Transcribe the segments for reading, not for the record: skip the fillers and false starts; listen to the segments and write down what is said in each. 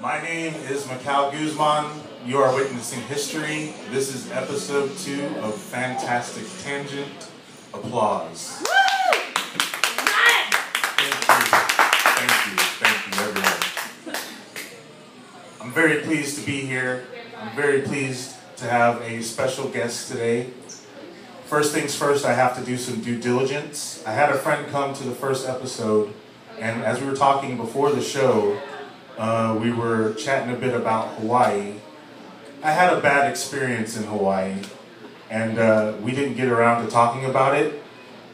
My name is Mychal Guzman. You are witnessing history. This is episode 2 of Fantastic Tangent. Applause. Woo! Thank you, everyone. I'm very pleased to be here. I'm very pleased to have a special guest today. First things first, I have to do some due diligence. I had a friend come to the first episode, and as we were talking before the show, we were chatting a bit about Hawaii. I had a bad experience in Hawaii, and we didn't get around to talking about it.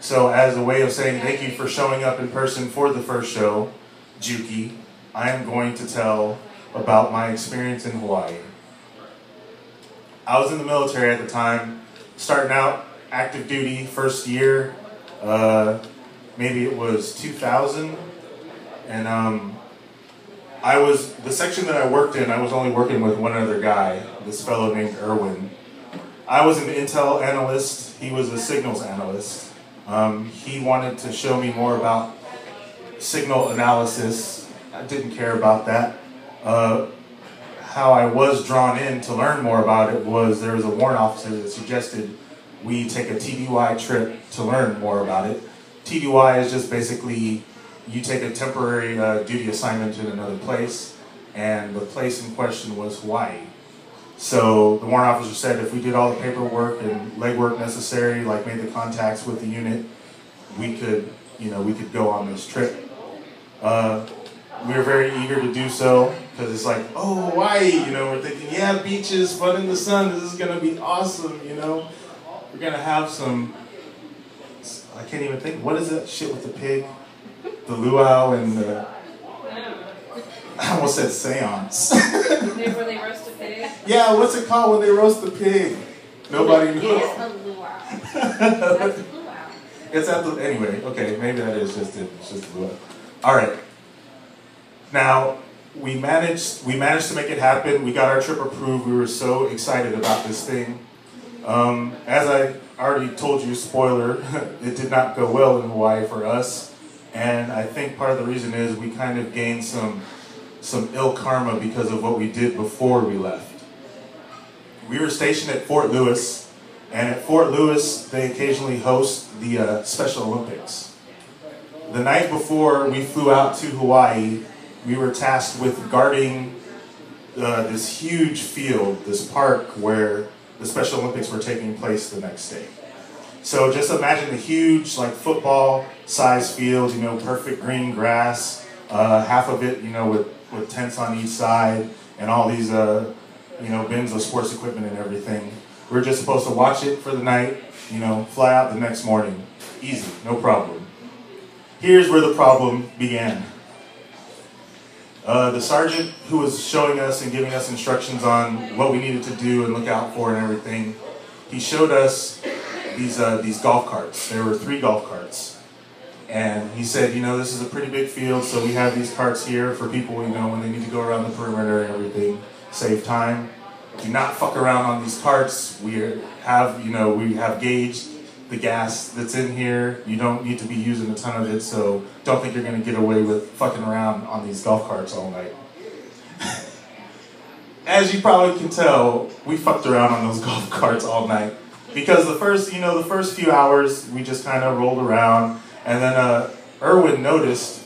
So as a way of saying thank you for showing up in person for the first show, Juki, I am going to tell about my experience in Hawaii. I was in the military at the time, starting out active duty, first year, maybe it was 2000, and the section that I worked in, I was only working with one other guy, this fellow named Erwin. I was an intel analyst, he was a signals analyst. He wanted to show me more about signal analysis. I didn't care about that. How I was drawn in to learn more about it was there was a warrant officer that suggested we take a TDY trip to learn more about it. TDY is just basically you take a temporary duty assignment in another place, and the place in question was Hawaii. So the warrant officer said if we did all the paperwork and legwork necessary, like made the contacts with the unit, we could go on this trip. We were very eager to do so because it's like, oh, Hawaii, we're thinking, yeah, beaches, fun in the sun, this is gonna be awesome, We're gonna have some, I can't even think, what is that shit with the pig? The luau and the, I almost said seance. Where they roast a pig? Yeah, what's it called when they roast the pig? Nobody knows. It's a luau. That's a luau. It's at the, anyway, okay, maybe that is just it. It's just a luau. All right. Now, we managed to make it happen. We got our trip approved. We were so excited about this thing. As I already told you, spoiler, it did not go well in Hawaii for us. And I think part of the reason is we kind of gained some ill karma because of what we did before we left. We were stationed at Fort Lewis, and at Fort Lewis, they occasionally host the Special Olympics. The night before we flew out to Hawaii, we were tasked with guarding this huge field, this park where the Special Olympics were taking place the next day. So just imagine a huge, like football-sized field, perfect green grass, half of it, with tents on each side, and all these, bins of sports equipment and everything. We're just supposed to watch it for the night, fly out the next morning. Easy, no problem. Here's where the problem began. The sergeant who was showing us and giving us instructions on what we needed to do and look out for and everything, he showed us these golf carts. There were 3 golf carts. And he said, this is a pretty big field, so we have these carts here for people, when they need to go around the perimeter and everything, save time. Do not fuck around on these carts. We have gauged the gas that's in here. You don't need to be using a ton of it, so don't think you're gonna get away with fucking around on these golf carts all night. As you probably can tell, we fucked around on those golf carts all night. Because the first few hours, we just kind of rolled around, and then Erwin noticed,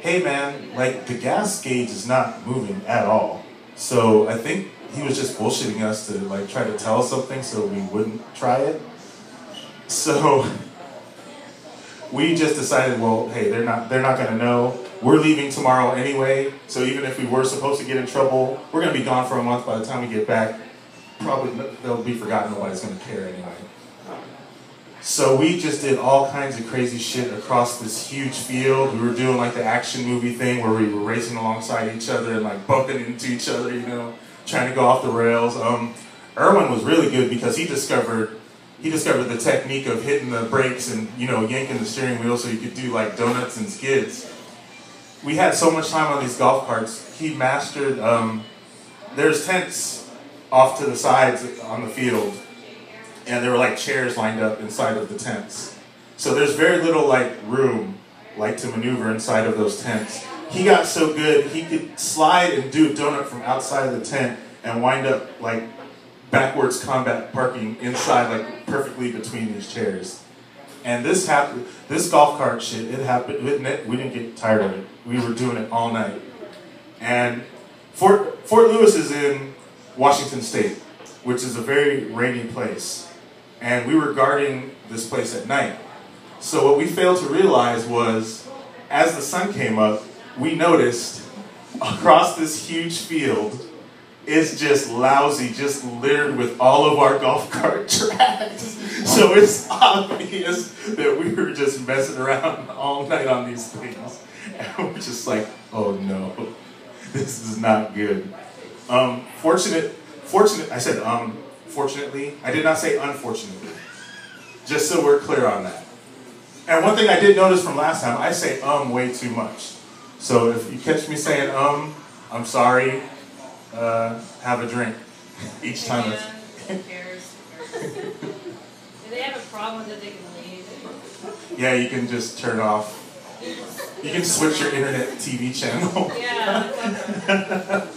hey man, the gas gauge is not moving at all. So I think he was just bullshitting us to try to tell us something so we wouldn't try it. So we just decided, well, hey, they're not gonna know. We're leaving tomorrow anyway, so even if we were supposed to get in trouble, we're gonna be gone for a month. By the time we get back, probably they'll be forgotten. Nobody's gonna care anyway. So we just did all kinds of crazy shit across this huge field. We were doing the action movie thing where we were racing alongside each other and bumping into each other, trying to go off the rails. Erwin was really good because he discovered the technique of hitting the brakes and yanking the steering wheel so you could do donuts and skids. We had so much time on these golf carts. He mastered. There's tents off to the sides on the field, and there were chairs lined up inside of the tents. So there's very little room to maneuver inside of those tents. he got so good, he could slide and do a donut from outside of the tent and wind up like backwards combat parking inside, like perfectly between these chairs. And this happened, this golf cart shit, it happened, we didn't get tired of it. We were doing it all night. And Fort Lewis is in Washington State, which is a very rainy place. And we were guarding this place at night. So what we failed to realize was, as the sun came up, we noticed across this huge field is just lousy, just littered with all of our golf cart tracks. So it's obvious that we were just messing around all night on these things. And we're just like, oh no, this is not good. Fortunately, I did not say unfortunately. Just so we're clear on that. And one thing I did notice from last time, I say way too much. So if you catch me saying I'm sorry, have a drink each time. Who cares? If they have a problem with it, they can leave. Yeah, you can just turn off. You can switch your internet TV channel. Yeah, that's okay.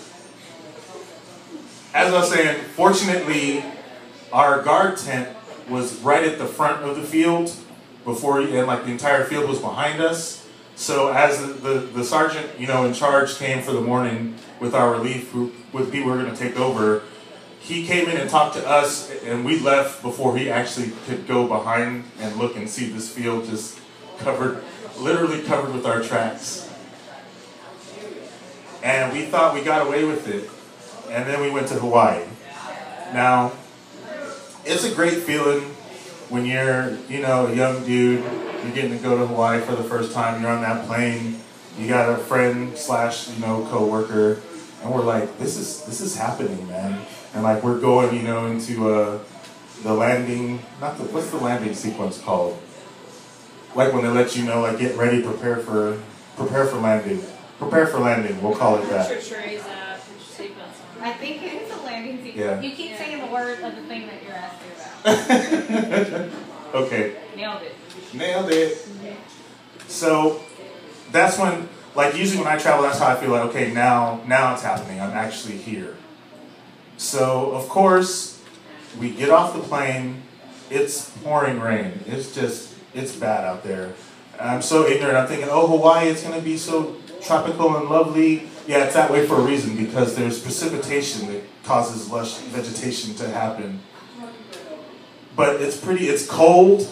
As I was saying, fortunately, our guard tent was right at the front of the field and like the entire field was behind us. So as the sergeant, in charge came for the morning with our relief group, with people who were going to take over, he came in and talked to us, and we left before he actually could go behind and look and see this field just literally covered with our tracks. And we thought we got away with it, and then we went to Hawaii. Now, it's a great feeling when you're, a young dude, you're getting to go to Hawaii for the first time, you're on that plane, you got a friend / co-worker, and we're like, this is happening, man. And like we're going, into the landing, what's the landing sequence called? Like when they let you know, like get ready, prepare for landing. Prepare for landing, we'll call it that. Put your trays out, put your seatbelts on. I think it is a landing sequence. Yeah. You keep saying the word of the thing that you're asking about. Okay. Nailed it. Nailed it. So that's when, like usually when I travel, that's how I feel like, okay, now it's happening. I'm actually here. So of course, we get off the plane. It's pouring rain. It's bad out there. I'm so ignorant. I'm thinking, oh, Hawaii, it's going to be so tropical and lovely. Yeah, it's that way for a reason, because there's precipitation that causes lush vegetation to happen. But it's cold.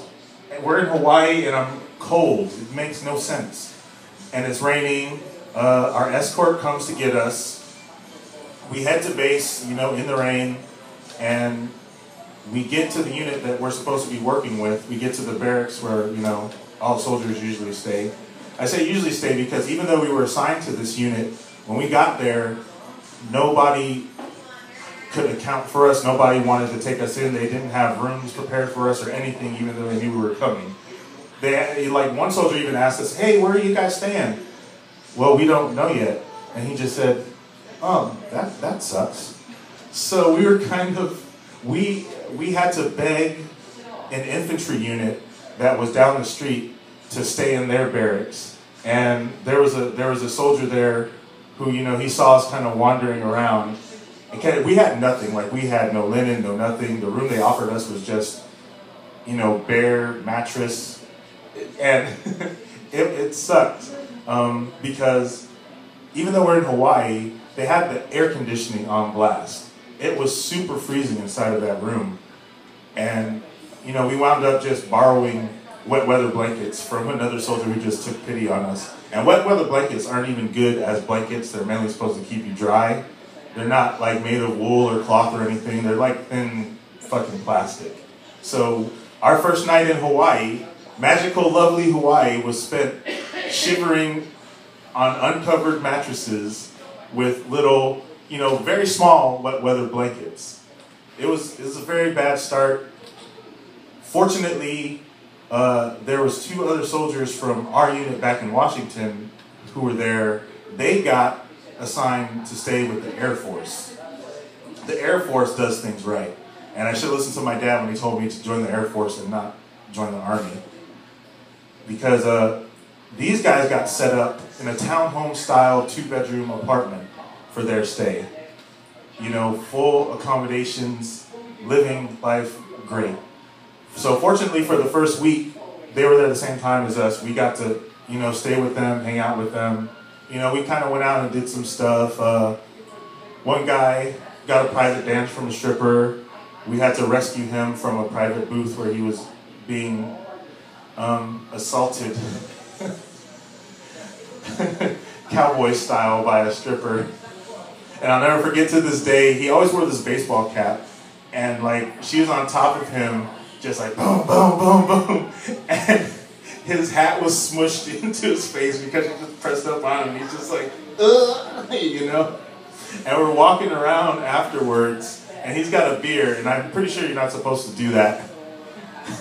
We're in Hawaii and I'm cold. It makes no sense. And it's raining. Our escort comes to get us. We head to base, in the rain, and we get to the unit that we're supposed to be working with. We get to the barracks where, all soldiers usually stay. I say usually stay because even though we were assigned to this unit, when we got there, nobody could account for us. Nobody wanted to take us in. They didn't have rooms prepared for us or anything, even though they knew we were coming. One soldier even asked us, hey, where are you guys staying? Well, we don't know yet. And he just said, that sucks. So we were we had to beg an infantry unit that was down the street to stay in their barracks. And there was a soldier there who, he saw us kind of wandering around. And we had nothing, like we had no linen, no nothing. The room they offered us was just, bare mattress. And it sucked because even though we're in Hawaii, they had the air conditioning on blast. It was super freezing inside of that room. And, we wound up just borrowing wet weather blankets from another soldier who just took pity on us. And wet weather blankets aren't even good as blankets. They're mainly supposed to keep you dry. They're not like made of wool or cloth or anything. They're like thin fucking plastic. So our first night in Hawaii, magical, lovely Hawaii, was spent shivering on uncovered mattresses with little, very small wet weather blankets. It was a very bad start. Fortunately, there was 2 other soldiers from our unit back in Washington who were there. They got assigned to stay with the Air Force. The Air Force does things right. And I should listen to my dad when he told me to join the Air Force and not join the Army. Because these guys got set up in a townhome-style 2-bedroom apartment for their stay. You know, full accommodations, living life great. So fortunately for the first week, they were there at the same time as us. We got to, you know, stay with them, hang out with them. You know, we kind of went out and did some stuff. One guy got a private dance from a stripper. We had to rescue him from a private booth where he was being assaulted, cowboy style, by a stripper. And I'll never forget to this day, he always wore this baseball cap, and like she was on top of him, just like boom, boom, boom, boom, and his hat was smushed into his face because she just pressed up on him. He's just like, ugh, you know. And we're walking around afterwards, and he's got a beer, and I'm pretty sure you're not supposed to do that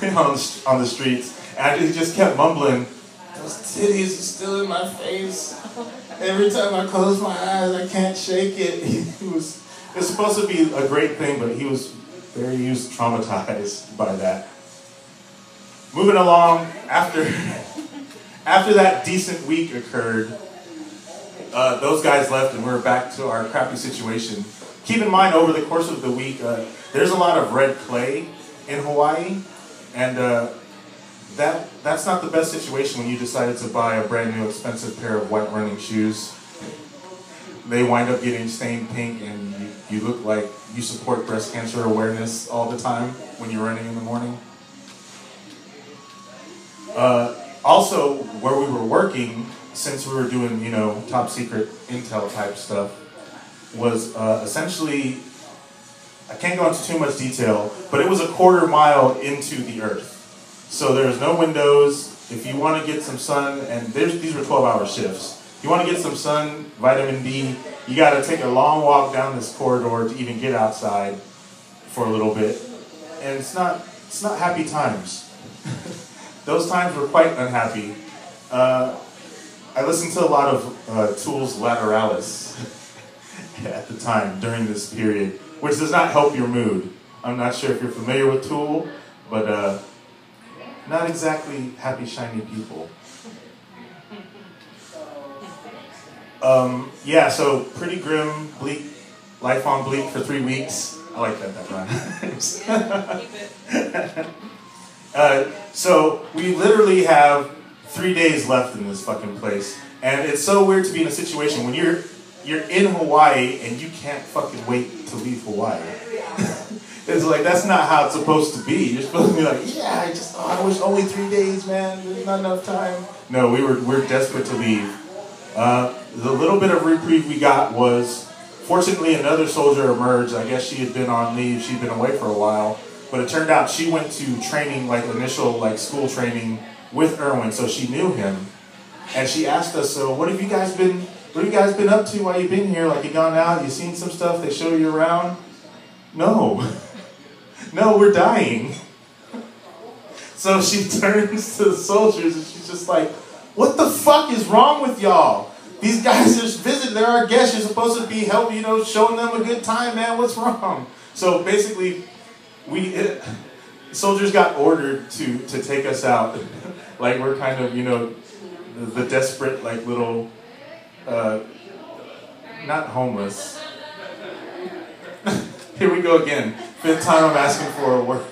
on the streets. And he just kept mumbling, "Those titties are still in my face. Every time I close my eyes, I can't shake it." It was supposed to be a great thing, but he was traumatized by that. Moving along, after that decent week occurred, those guys left and we were back to our crappy situation. Keep in mind, over the course of the week, there's a lot of red clay in Hawaii, and that's not the best situation when you decided to buy a brand new expensive pair of white running shoes. They wind up getting stained pink, and you look like you support breast cancer awareness all the time when you're running in the morning. Also, where we were working, since we were doing, you know, top secret intel type stuff, was essentially, I can't go into too much detail, but it was a 1/4 mile into the earth. So there's no windows. If you want to get some sun, and these were 12-hour shifts. If you want to get some sun, vitamin D, you got to take a long walk down this corridor to even get outside for a little bit. And it's not happy times. Those times were quite unhappy. I listened to a lot of Tool's Lateralis at the time during this period, which does not help your mood. I'm not sure if you're familiar with Tool, but not exactly happy, shiny people. Yeah, so pretty grim, bleak, life on bleak for 3 weeks. I like that rhymes. Yeah, keep it. So we literally have 3 days left in this fucking place. And it's so weird to be in a situation when you're in Hawaii and you can't fucking wait to leave Hawaii. It's like, that's not how it's supposed to be. You're supposed to be like, yeah, I wish only 3 days, man. There's not enough time. No, we're desperate to leave. The little bit of reprieve we got was, fortunately, another soldier emerged. I guess she had been on leave. She'd been away for a while. But it turned out she went to training, like initial like school training with Erwin, so she knew him. And she asked us, so what have you guys been up to while you've been here? Like, you gone out, you seen some stuff, they show you around? No. No, we're dying. So she turns to the soldiers and she's just like, what the fuck is wrong with y'all? These guys are visiting, they're our guests, you're supposed to be helping, you know, showing them a good time, man, what's wrong? So basically, soldiers got ordered to take us out. Like, we're kind of, you know, the desperate, like, little, not homeless. Here we go again. 5th time I'm asking for a word.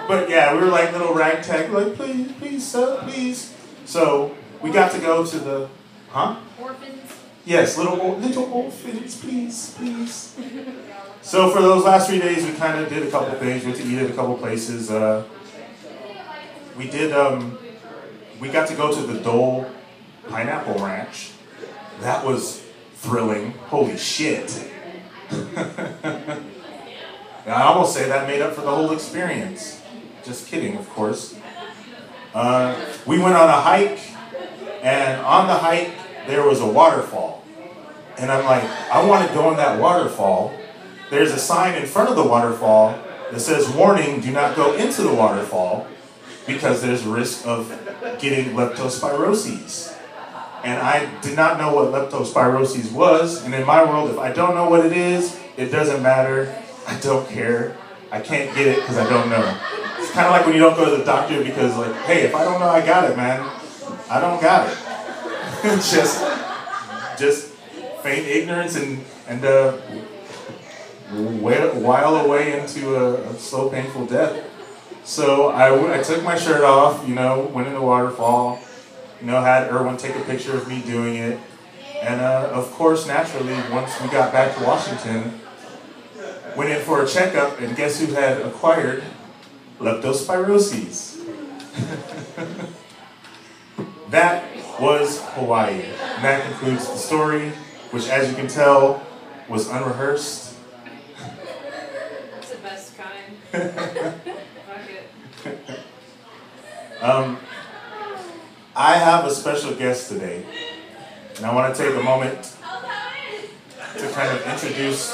But yeah, we were like little ragtag, like, please, sir, please. So we got to go to the, Orphans. Yes, little orphans, please. So for those last 3 days, we kind of did a couple things. We went to eat at a couple places. We got to go to the Dole Pineapple Ranch. That was thrilling. Holy shit. I almost say that made up for the whole experience. Just kidding, of course. We went on a hike, and on the hike, there was a waterfall. And I'm like, I want to go in that waterfall. There's a sign in front of the waterfall that says, warning, do not go into the waterfall because there's a risk of getting leptospirosis. And I did not know what leptospirosis was. And in my world, if I don't know what it is, it doesn't matter. I don't care. I can't get it because I don't know. kind of like when you don't go to the doctor because like, hey, if I don't know I got it, man, I don't got it. just feign ignorance and while away into a slow, painful death. So I took my shirt off, you know, went in the waterfall, you know, had Erwin take a picture of me doing it. And of course, naturally, once we got back to Washington, went in for a checkup, and guess who had acquired leptospirosis? That was Hawaii. And that concludes the story, which, as you can tell, was unrehearsed. It's the best kind. Fuck it. I have a special guest today, and I want to take a moment to kind of introduce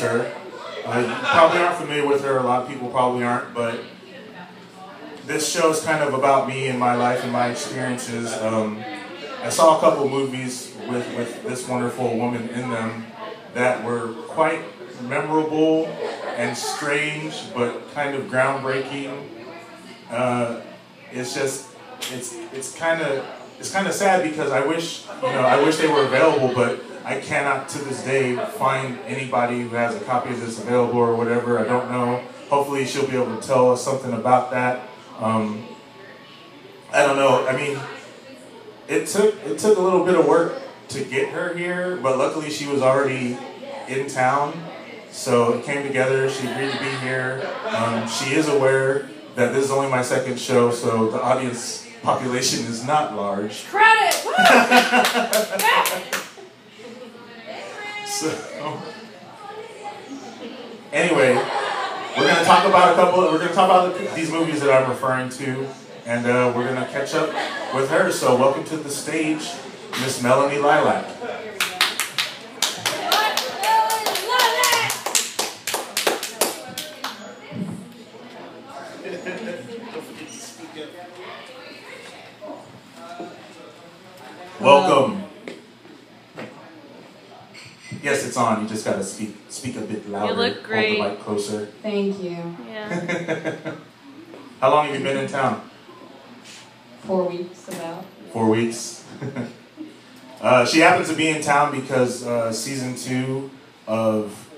her. You probably aren't familiar with her. A lot of people probably aren't, but this show is kind of about me and my life and my experiences. I saw a couple movies with this wonderful woman in them that were quite memorable and strange, but kind of groundbreaking. It's kind of sad because I wish they were available, but I cannot to this day find anybody who has a copy of this available or whatever. I don't know. Hopefully she'll be able to tell us something about that. I don't know. I mean, it took a little bit of work to get her here, but luckily she was already in town, so it came together. She agreed to be here. She is aware that this is only my second show, so the audience population is not large. Credit! So, anyway, we're gonna talk about these movies that I'm referring to, and we're gonna catch up with her. So, welcome to the stage, Miss Melanie Lilac. Welcome. Yes, it's on. You just gotta speak a bit louder. You look great. Hold the mic closer. Thank you. Yeah. How long have you been in town? 4 weeks about. 4 weeks. She happens to be in town because season 2 of,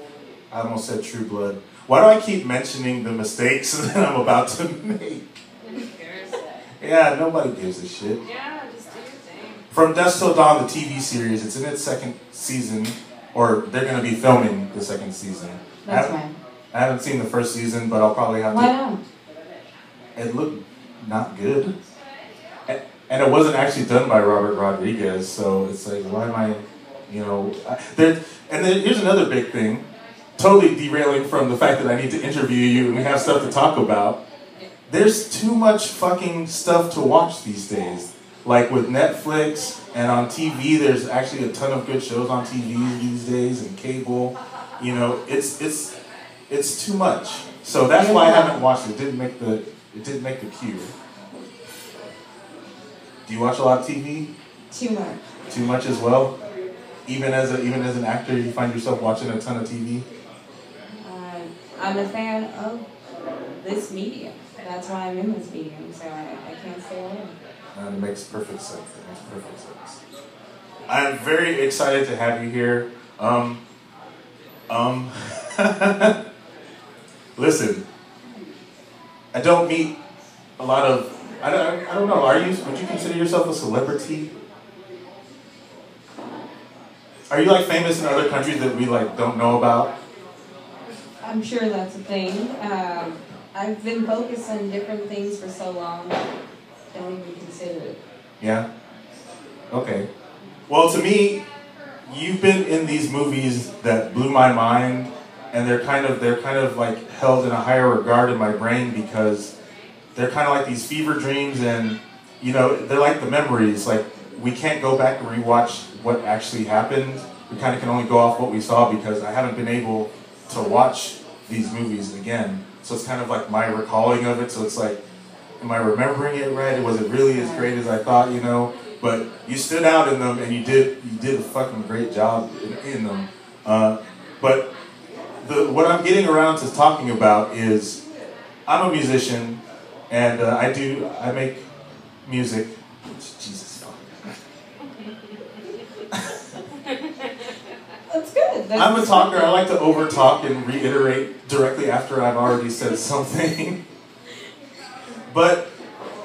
I almost said True Blood. Why do I keep mentioning the mistakes that I'm about to make? Who cares? Yeah, nobody gives a shit. Yeah, just do your thing. From Dusk Till Dawn, the TV series, it's in its second season, or they're going to be filming the second season. That's right. I haven't seen the first season, but I'll probably have to. Why not? It looked not good. And it wasn't actually done by Robert Rodriguez, so it's like, why am I, you know... And then here's another big thing, totally derailing from the fact that I need to interview you and we have stuff to talk about. There's too much fucking stuff to watch these days. Like with Netflix and on TV, there's actually a ton of good shows on TV these days and cable. You know, it's too much. So that's why I haven't watched it. It didn't make the queue. Do you watch a lot of TV? Too much. Too much as well? Even as an actor, you find yourself watching a ton of TV? I'm a fan of this medium. That's why I'm in this medium, so I can't stay away. It makes perfect sense. It makes perfect sense. I'm very excited to have you here. Listen, I don't meet a lot of. I don't know. Would you consider yourself a celebrity? Are you like famous in other countries that we like don't know about? I'm sure that's a thing. I've been focused on different things for so long, don't even consider it. Yeah? Okay. Well, to me, you've been in these movies that blew my mind, and they're kind of like held in a higher regard in my brain because they're kind of like these fever dreams, and you know, they're like the memories. Like, we can't go back and rewatch what actually happened. We kind of can only go off what we saw because I haven't been able to watch these movies again. So it's kind of like my recalling of it. So it's like, am I remembering it right? Was it really as great as I thought, you know? But you stood out in them, and you did a fucking great job in them. But what I'm getting around to talking about is, I'm a musician, and I make music. Jesus. That's good. I'm a talker. I like to over-talk and reiterate directly after I've already said something. But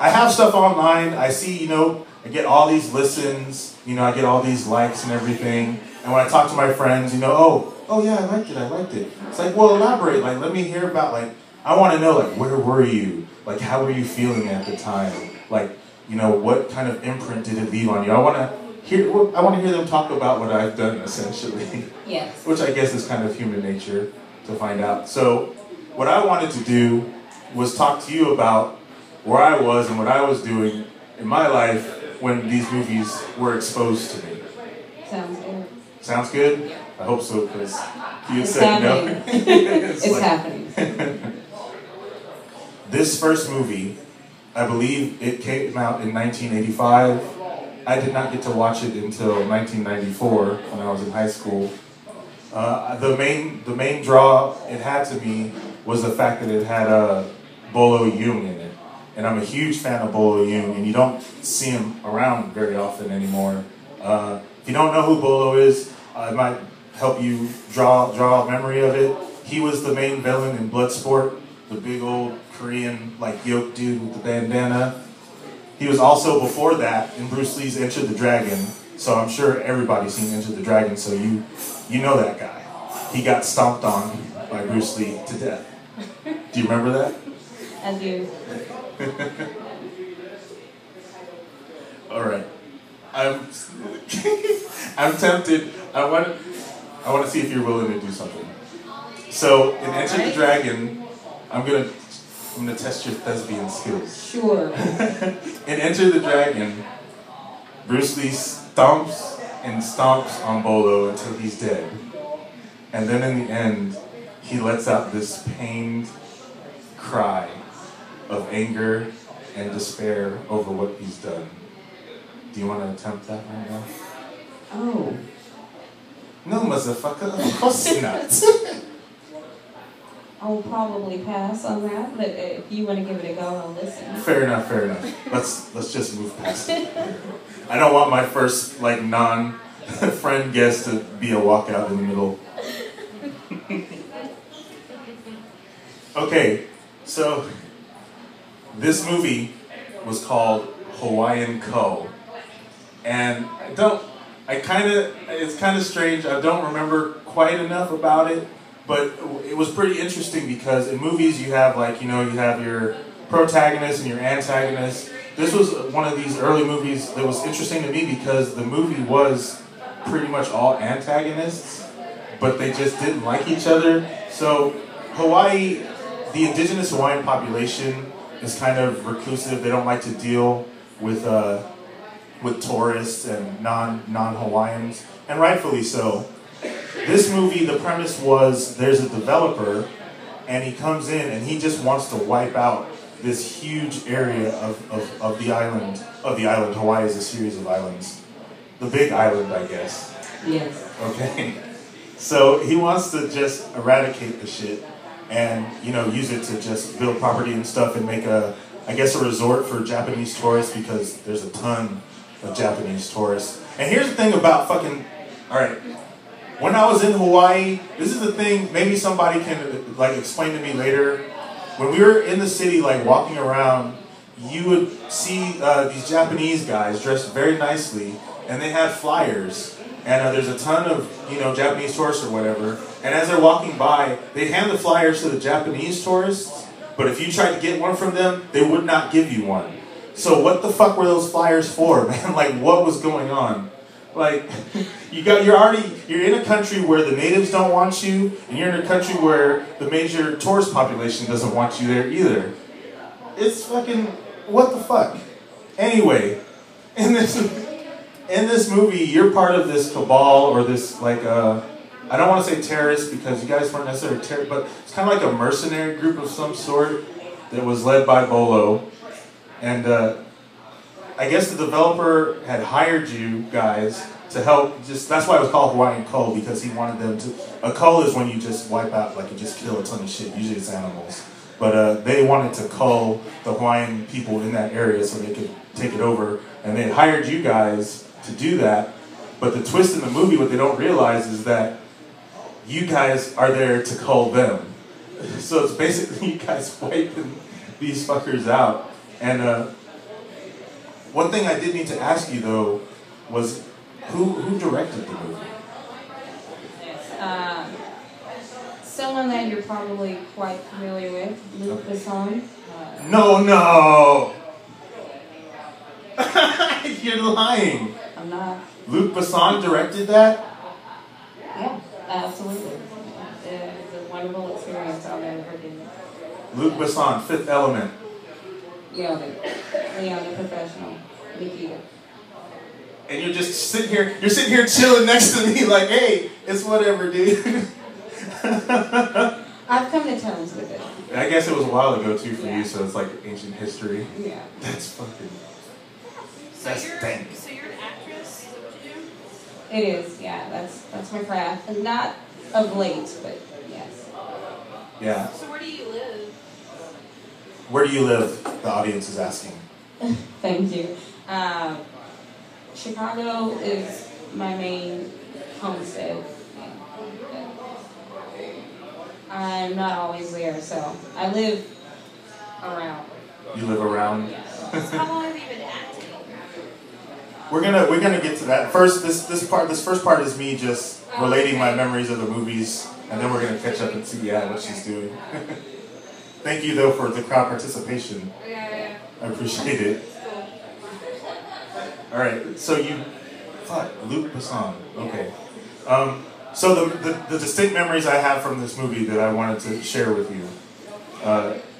I have stuff online. I see, I get all these listens. I get all these likes and everything. And when I talk to my friends, oh yeah, I liked it. It's like, well, elaborate. Like, let me hear about, I want to know, where were you? How were you feeling at the time? What kind of imprint did it leave on you? I want to hear them talk about what I've done, essentially. Yes. Which I guess is kind of human nature to find out. So what I wanted to do was talk to you about where I was and what I was doing in my life when these movies were exposed to me. Sounds good. Sounds good? Yeah. I hope so, because you It's said happening. no. It's happening. This first movie, I believe it came out in 1985. I did not get to watch it until 1994 when I was in high school. The main draw it had to me was the fact that it had Bolo Yeung in it. And I'm a huge fan of Bolo Yeung, and you don't see him around very often anymore. If you don't know who Bolo is, I might help you draw a memory of it. He was the main villain in Bloodsport, the big old Korean yoke dude with the bandana. He was also before that in Bruce Lee's Enter the Dragon, so I'm sure everybody's seen Enter the Dragon, so you know that guy. He got stomped on by Bruce Lee to death. Do you remember that? I do. All right. I'm tempted. I want to see if you're willing to do something. So in Enter the Dragon, I'm gonna test your thespian skills. Sure. In Enter the Dragon, Bruce Lee stomps and stomps on Bolo until he's dead. And then in the end, he lets out this pained cry of anger and despair over what he's done. Do you want to attempt that right now? Oh. No, motherfucker, of course not. I'll probably pass on that, but if you want to give it a go, I'll listen. Fair enough. Let's just move past it. I don't want my first non-friend guest to be a walkout in the middle. Okay, so this movie was called Hawaiian Cull, and it's kind of strange. I don't remember quite enough about it. But it was pretty interesting because in movies you have you have your protagonist and your antagonist. This was one of these early movies that was interesting to me because the movie was pretty much all antagonists, but they just didn't like each other. So Hawaii, the indigenous Hawaiian population is kind of reclusive. They don't like to deal with tourists and non-Hawaiians, and rightfully so. This movie, the premise was there's a developer, and he comes in and he just wants to wipe out this huge area of the island. Hawaii is a series of islands. The big island, I guess. Yes. Okay. So he wants to just eradicate the shit and, use it to just build property and stuff and make a resort for Japanese tourists because there's a ton of Japanese tourists. And here's the thing about alright. When I was in Hawaii, this is the thing, maybe somebody can explain to me later. When we were in the city walking around, you would see these Japanese guys dressed very nicely, and they had flyers. And there's a ton of, Japanese tourists or whatever. And as they're walking by, they hand the flyers to the Japanese tourists, but if you tried to get one from them, they would not give you one. So what the fuck were those flyers for, man? What was going on? You're in a country where the natives don't want you, and you're in a country where the major tourist population doesn't want you there either. It's what the fuck? Anyway, in this movie, you're part of this cabal or this I don't want to say terrorists because you guys weren't necessarily terrorists, but it's kind of like a mercenary group of some sort that was led by Bolo, and I guess the developer had hired you guys to help. That's why it was called Hawaiian Cull, because he wanted them to. A cull is when you just wipe out, you just kill a ton of shit. Usually it's animals, but they wanted to cull the Hawaiian people in that area so they could take it over, and they hired you guys to do that. But the twist in the movie, what they don't realize is that you guys are there to cull them. So it's basically you guys wiping these fuckers out. And one thing I did need to ask you though was who directed the movie? Someone that you're probably quite familiar with, Luc Besson. No! You're lying. I'm not. Luc Besson directed that? Yeah, absolutely. It's a wonderful experience. I'll never forget it. Luc Besson, Fifth Element. Leon the Professional. Nikita. And you're just sitting here chilling next to me like, hey, it's whatever, dude. I've come to terms with it. I guess it was a while ago too for you, so it's like ancient history. Yeah. That's fucking. So you're an actress? Is that what you do? It is, yeah. That's my craft. And not of late, but yes. Yeah. So where do you live? Where do you live? The audience is asking. Thank you. Chicago is my main homestead. I'm not always there, so I live around. You live around? So how long have you been acting? We're gonna get to that. First, this first part is me just relating my memories of the movies, and then we're gonna catch up and see what she's doing. Thank you though for the crowd participation. Yeah. I appreciate it. Cool. All right, so Luc Besson. Okay. So the distinct memories I have from this movie that I wanted to share with you.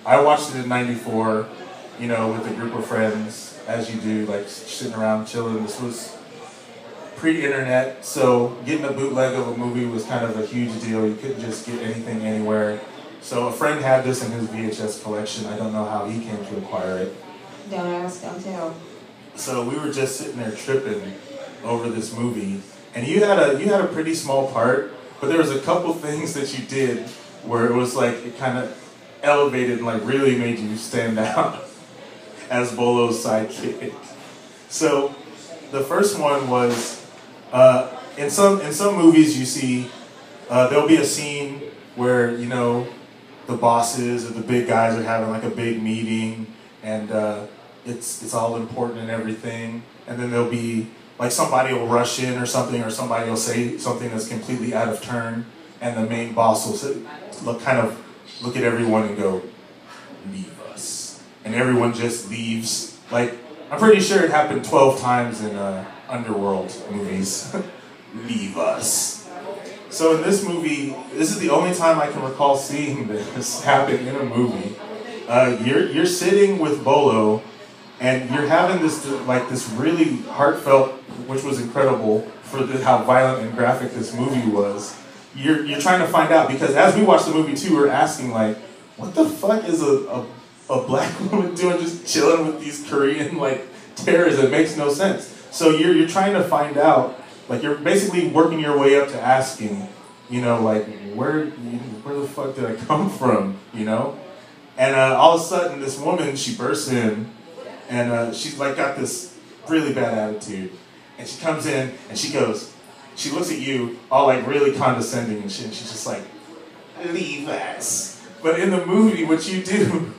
I watched it in '94, with a group of friends, as you do, like sitting around chilling. This was pre-internet, so getting a bootleg of a movie was kind of a huge deal. You couldn't just get anything anywhere. So a friend had this in his VHS collection. I don't know how he came to acquire it. Don't ask, don't tell. So we were just sitting there tripping over this movie. And you had a pretty small part, but there was a couple things that you did where it was like it kind of elevated and like really made you stand out as Bolo's sidekick. So the first one was in some movies you see there'll be a scene where the bosses or the big guys are having like a big meeting and it's all important and everything, and then there'll be like somebody will rush in or something, or somebody will say something that's completely out of turn, and the main boss will look at everyone and go, "Leave us," and everyone just leaves. Like I'm pretty sure it happened 12 times in Underworld movies. Leave us. So in this movie, this is the only time I can recall seeing this happen in a movie. You're sitting with Bolo, and you're having this really heartfelt, which was incredible for how violent and graphic this movie was. You're trying to find out, because as we watched the movie too, we're asking like, what the fuck is a black woman doing just chilling with these Korean terrorists? It makes no sense. So you're trying to find out, like you're basically working your way up to asking, where the fuck did I come from, And all of a sudden this woman, she bursts in, and she's got this really bad attitude. And she comes in and she looks at you all really condescending and shit. And she's just like, "Leave us." But in the movie, what you do,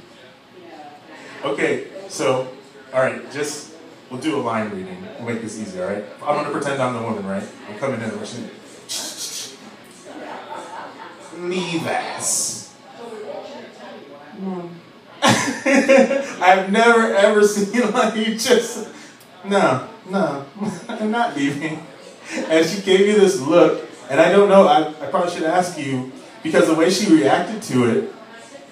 okay, so, all right, we'll do a line reading. We'll make this easy, all right? I'm going to pretend I'm the woman, right? I'm coming in and she's "Leave us." No. I've never ever seen you just, no, I'm not leaving. And she gave you this look, and I don't know, I probably should ask you, because the way she reacted to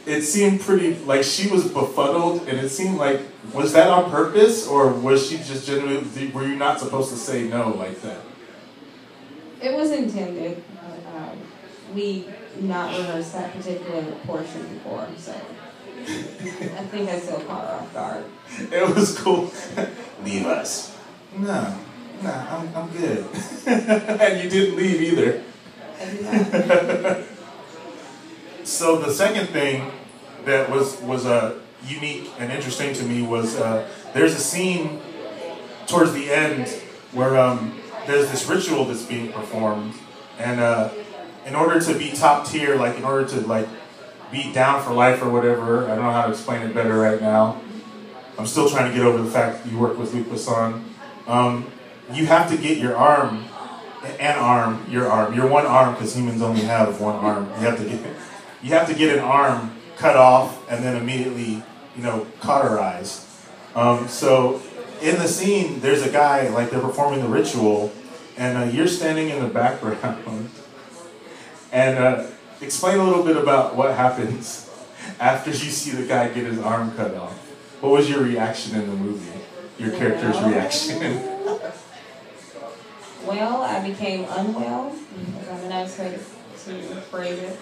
it seemed pretty, like she was befuddled, and it seemed like, was that on purpose, or was she just genuinely, were you not supposed to say no like that? It was intended. We not rehearsed that particular portion before, so I think I still caught her off guard. It was cool. Leave us. No, I'm good. And you didn't leave either. I did not. So the second thing that was unique and interesting to me was there's a scene towards the end where there's this ritual that's being performed, and in order to be top tier, like in order to like be down for life or whatever, I don't know how to explain it better right now. I'm still trying to get over the fact that you work with Luc Besson. You have to get your arm, your one arm, because humans only have one arm. You have to get an arm cut off and then immediately, cauterized. So in the scene, there's a guy, like they're performing the ritual, and you're standing in the background. And explain a little bit about what happens after you see the guy get his arm cut off. What was your reaction in the movie? Your character's reaction? Well, I became unwell, because I'm a nice way to phrase it.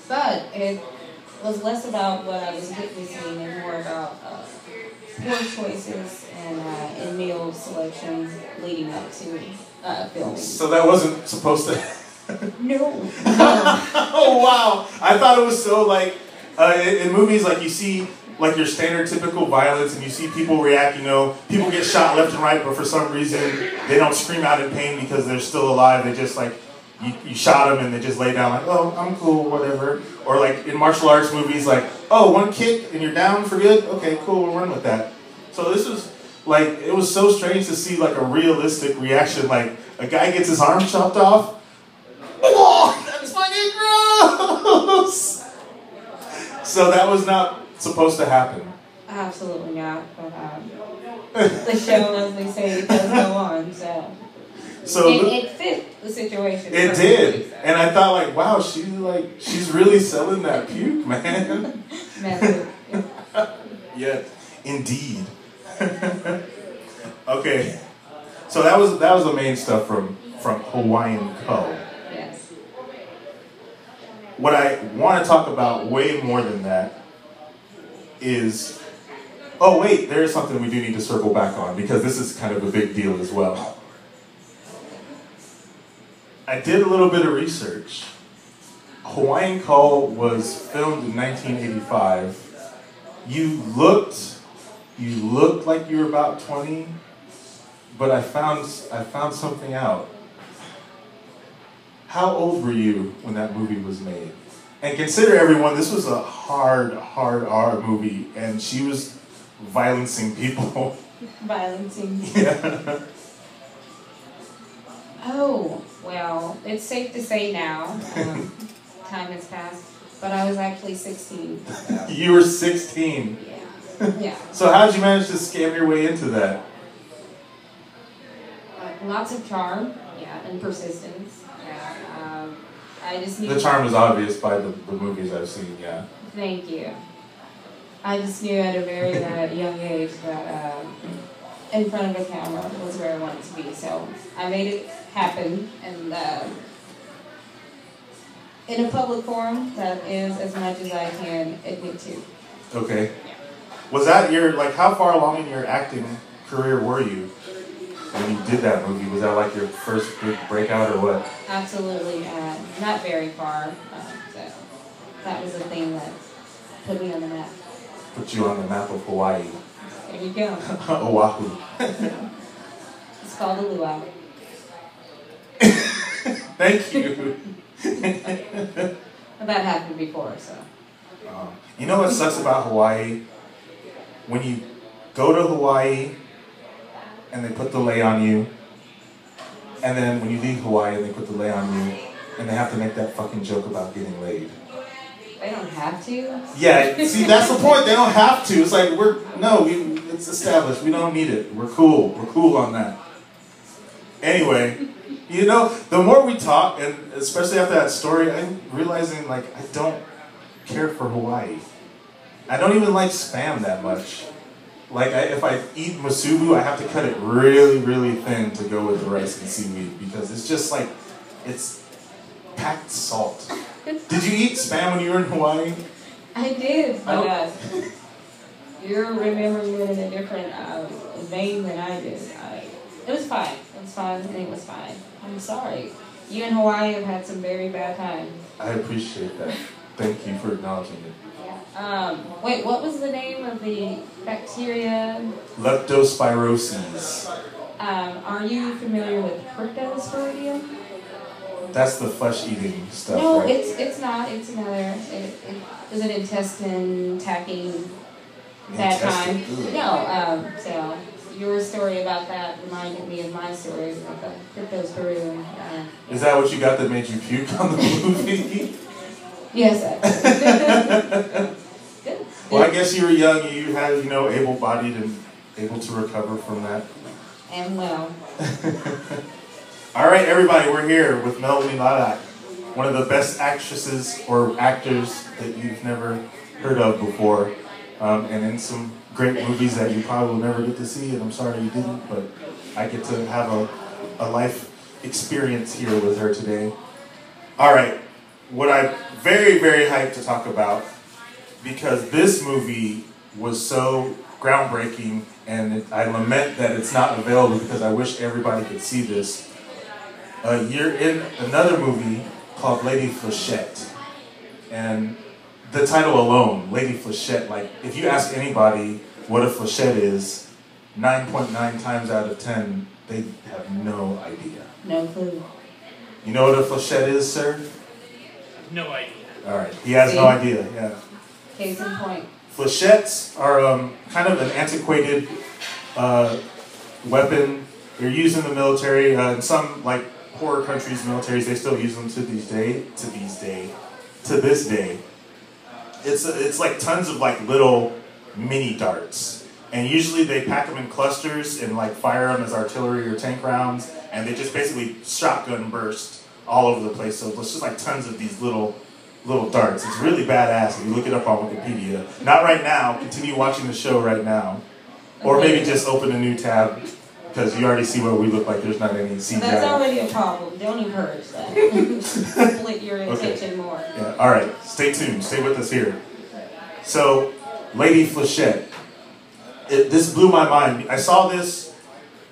But it was less about what I was witnessing and more about poor choices and in meal selection leading up to filming. So that wasn't supposed to... No. Oh, wow. I thought it was so like, in movies, like you see like your standard typical violence and you see people react, people get shot left and right, but for some reason they don't scream out in pain because they're still alive. They just like, you shot them and they just lay down like, oh, I'm cool, whatever. Or like in martial arts movies, like, oh, one kick and you're down for good? Okay, cool, we'll run with that. So this was like, it was so strange to see like a realistic reaction, like a guy gets his arm chopped off. Oh, that's fucking gross! So that was not supposed to happen. Absolutely not. But the show, as they say, does go on. So it fit the situation. It did, and I thought like, wow, she's really selling that puke, man. Method. Yeah, indeed. Okay, so that was the main stuff from Hawaiian Cull. What I want to talk about way more than that is, oh wait, there is something we do need to circle back on because this is kind of a big deal as well. I did a little bit of research. Hawaiian Cull was filmed in 1985. You looked like you were about 20, but I found something out. How old were you when that movie was made? And consider everyone, this was a hard R movie, and she was violencing people. Violencing. Yeah. Oh, well, it's safe to say now, time has passed, but I was actually 16. So. You were 16? Yeah. So how did you manage to scam your way into that? Lots of charm, and persistence. I just knew... The charm is obvious by the movies I've seen, yeah. Thank you. I just knew at a very young age that in front of a camera was where I wanted to be. So I made it happen, and in a public forum, that is as much as I can admit to. Okay. Was that how far along in your acting career were you when you did that movie? Was that like your first big breakout or what? Absolutely not very far. So that was the thing that put me on the map. Put you on the map of Hawaii. There you go. Oahu. It's called a luau. Thank you. That happened before, so. You know what sucks about Hawaii? When you go to Hawaii and they put the lei on you, and then when you leave Hawaii and they put the lei on you, and they have to make that fucking joke about getting laid. They don't have to? Yeah, see, that's the point. They don't have to. It's like, it's established. We don't need it. We're cool. We're cool on that. Anyway, the more we talk, and especially after that story, I'm realizing, I don't care for Hawaii. I don't even like Spam that much. If I eat masubu, I have to cut it really, really thin to go with the rice and seaweed because it's just it's packed salt. Did you eat Spam when you were in Hawaii? I did, but you're remembering it in a different vein than I did. It was fine. It was fine. It was fine. I'm sorry. You in Hawaii have had some very bad times. I appreciate that. thank you for acknowledging it. Wait, what was the name of the bacteria? Leptospirosis. Are you familiar with cryptosporidium? That's the flesh-eating stuff, No, right? it's not. It's another. It is an intestine tacking bad time. Ooh. No, so your story about that reminded me of my story about the cryptosporidium. Is that what you got that made you puke on the movie? Yes. Good. Well, I guess you were young and you had, able-bodied and able to recover from that. And well. All right, everybody, we're here with Melanie Lilac, one of the best actresses or actors that you've never heard of before, and in some great movies that you probably will never get to see, and I'm sorry you didn't, but I get to have a life experience here with her today. All right, what I'm very, very hyped to talk about, because this movie was so groundbreaking, and I lament that it's not available because I wish everybody could see this. You're in another movie called Lady Flechette, and the title alone, Lady Flechette, like if you ask anybody what a flechette is, 9.9 times out of 10, they have no idea. No clue. You know what a flechette is, sir? No idea. All right, he has no idea, yeah. Case in point. Flechettes are kind of an antiquated weapon. They're used in the military. In some like poorer countries' militaries, they still use them to this day. It's like tons of like little mini darts, and usually they pack them in clusters and like fire them as artillery or tank rounds, and they just basically shotgun burst all over the place. So it's just like tons of these little darts. It's really badass if you look it up on Wikipedia. Not right now. Continue watching the show right now. Or maybe just open a new tab, because you already see what we look like. There's not any CGI. That's already a problem. Don't encourage that. Split your attention more. Yeah. All right. Stay tuned. Stay with us here. So, Lady Flechette. This blew my mind. I saw this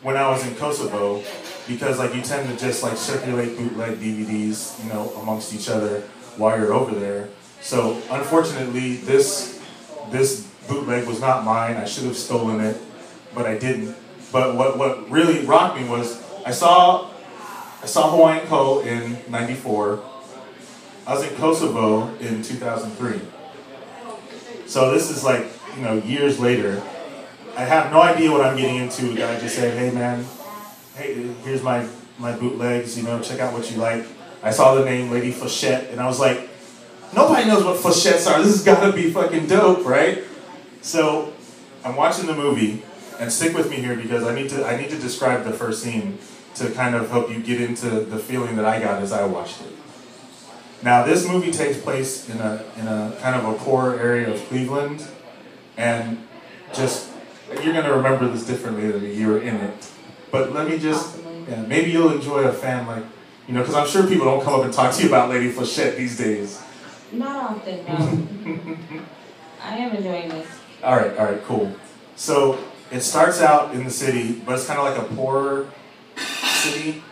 when I was in Kosovo, because like you tend to just like circulate bootleg DVDs, amongst each other while you're over there. So unfortunately, this bootleg was not mine. I should have stolen it, but I didn't. But what really rocked me was I saw Hawaiian Cull in '94. I was in Kosovo in 2003. So this is like years later. I have no idea what I'm getting into. The guy just said, "Hey man, here's my bootlegs. Check out what you like." I saw the name Lady Flechette, and I was like, nobody knows what flechettes are. This has got to be fucking dope, right? So I'm watching the movie, and stick with me here because I need to describe the first scene to kind of help you get into the feeling that I got as I watched it. Now, this movie takes place in a kind of a poor area of Cleveland, and just you're gonna remember this differently than you were in it. But let me just, maybe you'll enjoy a fan like. Because I'm sure people don't come up and talk to you about Lady Flechette these days. Not often, no. I am enjoying this. All right, cool. So it starts out in the city, but it's kind of like a poorer city.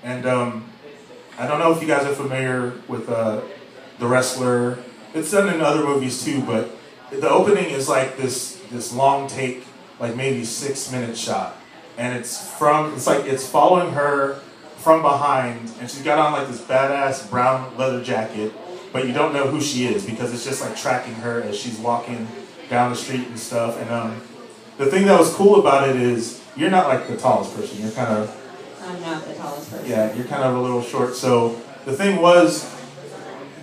And I don't know if you guys are familiar with The Wrestler. It's done in other movies too, but the opening is like this long take, like maybe 6-minute shot. And it's following her from behind, and she's got on like this badass brown leather jacket, but you don't know who she is because it's just like tracking her as she's walking down the street and stuff. And the thing that was cool about it is you're not like the tallest person. You're kind of. I'm not the tallest person. Yeah, you're kind of a little short. So the thing was,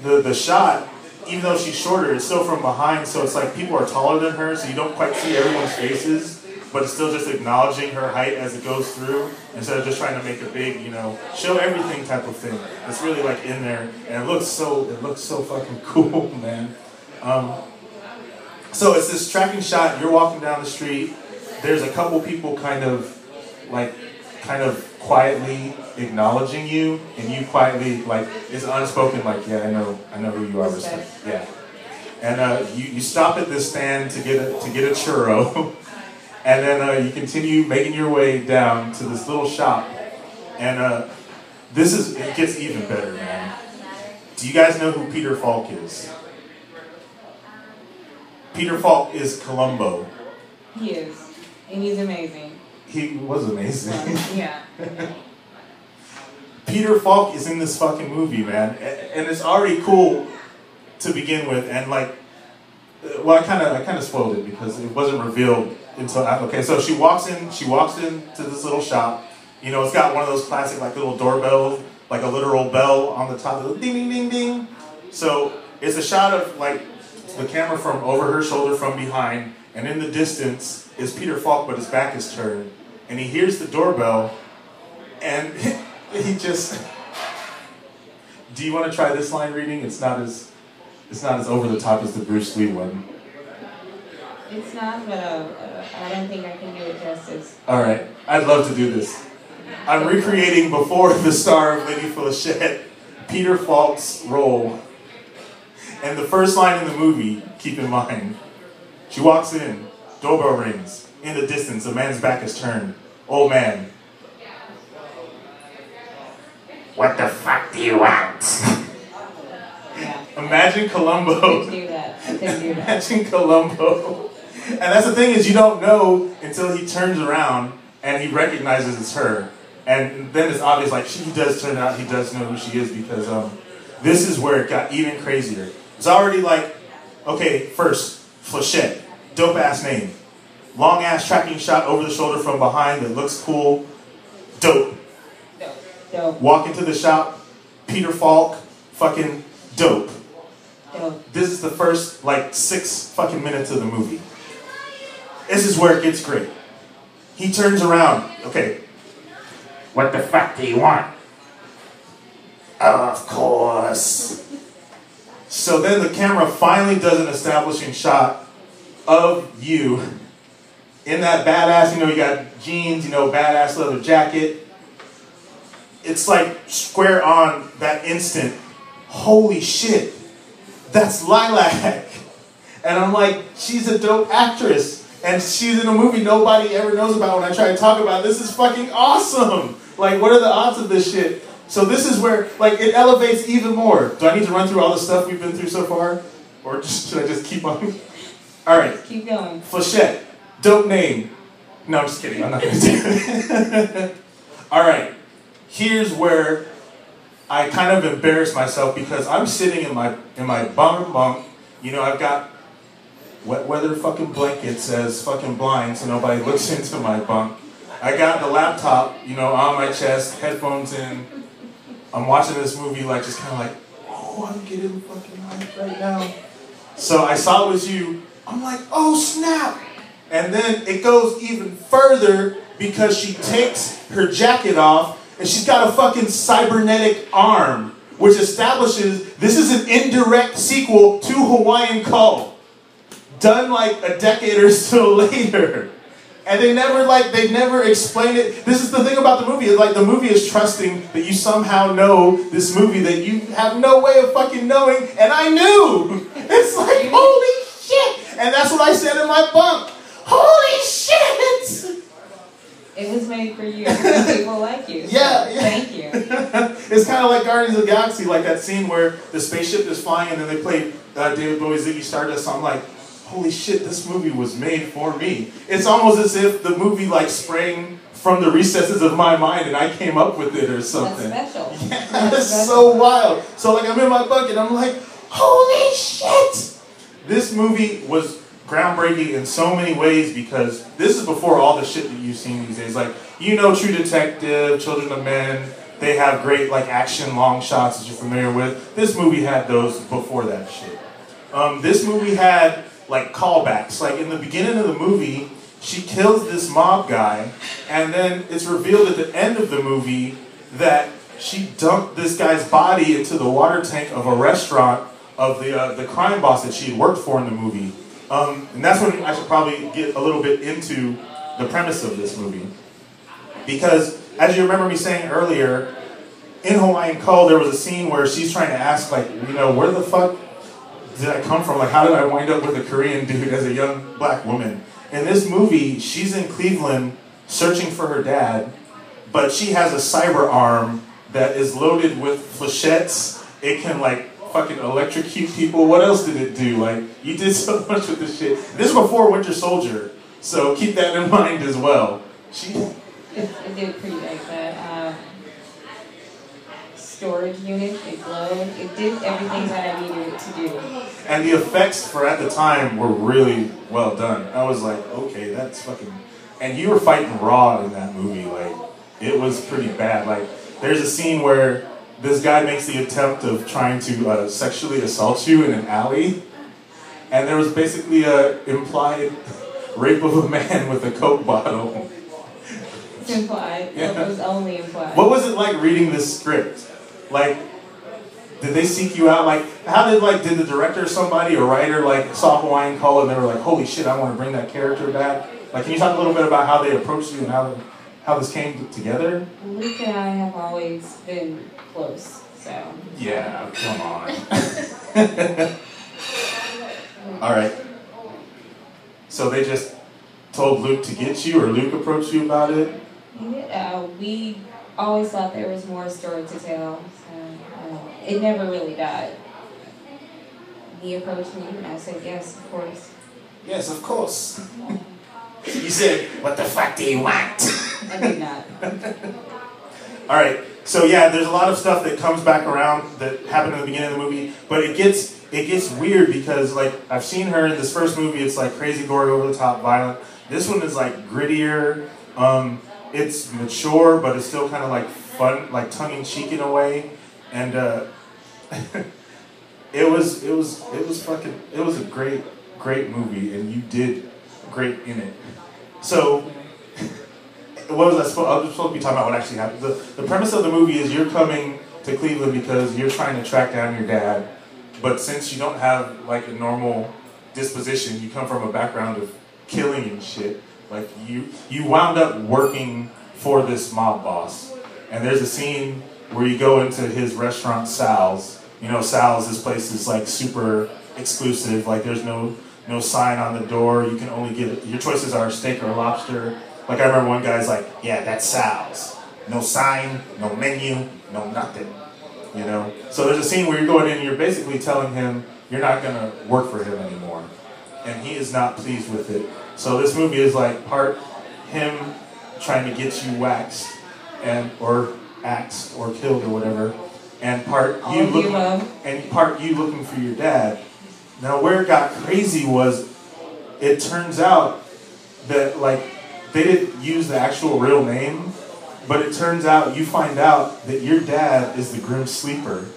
the shot, even though she's shorter, it's still from behind. So it's like people are taller than her, so you don't quite see everyone's faces. But it's still just acknowledging her height as it goes through, instead of just trying to make a big, show everything type of thing. It's really like in there, and it looks so fucking cool, man. So it's this tracking shot. You're walking down the street. There's a couple people kind of quietly acknowledging you, and you quietly it's unspoken yeah, I know who you are, respect. Yeah. And you stop at this stand to get a churro. And then you continue making your way down to this little shop, and it gets even better, man. Do you guys know who Peter Falk is? Peter Falk is Columbo. He is. And he's amazing. He was amazing. Yeah. Peter Falk is in this fucking movie, man. And it's already cool to begin with. And like, well, I kind of spoiled it because it wasn't revealed until after. Okay, so she walks into this little shop. You know, it's got one of those classic like little doorbells, like a literal bell on the top of the ding ding ding ding. So it's a shot of like the camera from over her shoulder from behind, and in the distance is Peter Falk, but his back is turned, and he hears the doorbell, and he just. Do you want to try this line reading? It's not as over the top as the Bruce Lee one. It's not, but I don't think I can do it justice. All right, I'd love to do this. I'm recreating before the star of Lady Flechette, Peter Falk's role. And the first line in the movie, keep in mind, she walks in, doorbell rings. In the distance, a man's back is turned. Old man. What the fuck do you want? Yeah. Imagine Columbo. I couldn't do that. Imagine Columbo. And that's the thing is you don't know until he turns around and he recognizes it's her. And then it's obvious, like, he does turn out, he does know who she is because this is where it got even crazier. It's already like, okay, first, Flechette, dope-ass name. Long-ass tracking shot over the shoulder from behind that looks cool. Dope. Dope. Walk into the shop, Peter Falk, fucking dope. Dope. This is the first, like, 6 fucking minutes of the movie. This is where it gets great. He turns around, okay. What the fuck do you want? Of course. So then the camera finally does an establishing shot of you in that badass, you know, you got jeans, you know, badass leather jacket. It's like square on that instant. Holy shit, that's Lilac. And I'm like, she's a dope actress. And she's in a movie nobody ever knows about when I try to talk about it. This is fucking awesome. Like, what are the odds of this shit? So this is where, like, it elevates even more. Do I need to run through all the stuff we've been through so far? Or should I just keep on? All right. Keep going. Flechette. Dope name. No, I'm just kidding. I'm not going to do it. All right. Here's where I kind of embarrass myself because I'm sitting in my bunk. You know, I've got wet weather fucking blankets as fucking blind so nobody looks into my bunk. I got the laptop, you know, on my chest, headphones in. I'm watching this movie like just kind of like, oh, I'm getting fucking hyped right now. So I saw it was you. I'm like, oh snap. And then it goes even further because she takes her jacket off and she's got a fucking cybernetic arm, which establishes this is an indirect sequel to Hawaiian Cull, done like a decade or so later. And they never explain it. This is the thing about the movie. Like, the movie is trusting that you somehow know this movie that you have no way of fucking knowing. And I knew. It's like, holy shit. And that's what I said in my bunk. Holy shit. It was made for you. People like you. Yeah, so yeah. Thank you. It's kind of like Guardians of the Galaxy, like that scene where the spaceship is flying and then they play David Bowie's Ziggy Stardust. So I'm like, holy shit, this movie was made for me. It's almost as if the movie like sprang from the recesses of my mind and I came up with it or something. That's special. Yeah, That's that's so wild. So like I'm in my bucket, I'm like, holy shit! This movie was groundbreaking in so many ways because this is before all the shit that you've seen these days. Like, you know, True Detective, Children of Men, they have great like action long shots that you're familiar with. This movie had those before that shit. This movie had like callbacks. Like in the beginning of the movie, she kills this mob guy, and then it's revealed at the end of the movie that she dumped this guy's body into the water tank of a restaurant of the crime boss that she had worked for in the movie. And that's when I should probably get a little bit into the premise of this movie. Because, as you remember me saying earlier, in Hawaiian Cull, there was a scene where she's trying to ask, like, you know, where the fuck did I come from? Like, how did I wind up with a Korean dude as a young black woman? In this movie, she's in Cleveland searching for her dad, but she has a cyber arm that is loaded with flechettes. It can, like, fucking electrocute people. What else did it do? Like, you did so much with this shit. This is before Winter Soldier, so keep that in mind as well. It did pretty like that. Storage unit, it glowed. It did everything that I needed it to do. And the effects for at the time were really well done. I was like, okay, that's fucking... And you were fighting raw in that movie. Like, it was pretty bad. Like, there's a scene where this guy makes the attempt of trying to sexually assault you in an alley. And there was basically a implied rape of a man with a Coke bottle. It's implied. Yeah. It was only implied. What was it like reading this script? Like, did they seek you out? Like, how did the director or somebody or writer like saw Hawaiian Cull and they were like, holy shit, I want to bring that character back? Like, can you talk a little bit about how they approached you and how this came together? Luke and I have always been close, so. Yeah, come on. All right. So they just told Luke to get you, or Luke approached you about it? We always thought there was more story to tell, so it never really died. He approached me and I said, yes, of course. Yes, of course. You said, what the fuck do you want? I did not. All right, so yeah, there's a lot of stuff that comes back around that happened in the beginning of the movie, but it gets weird because, like, I've seen her in this first movie, it's like crazy, gory, over the top, violent. This one is like grittier. It's mature, but it's still kind of like fun, like tongue-in-cheek in a way, and it was a great movie, and you did great in it. So, what was I was supposed to be talking about? What actually happened? The premise of the movie is you're coming to Cleveland because you're trying to track down your dad, but since you don't have like a normal disposition, you come from a background of killing and shit. Like you wound up working for this mob boss, and there's a scene where you go into his restaurant, Sal's. You know, Sal's, this place is like super exclusive. Like there's no sign on the door. You can only get, your choices are steak or lobster. Like I remember one guy's like, yeah, that's Sal's. No sign, no menu, no nothing. You know? So there's a scene where you're going in and you're basically telling him you're not gonna work for him anymore. And he is not pleased with it. So this movie is like part him trying to get you waxed or axed or killed or whatever, and part you looking for your dad. Now where it got crazy was, it turns out that like they didn't use the actual real name, but it turns out you find out that your dad is the Grim Sleeper.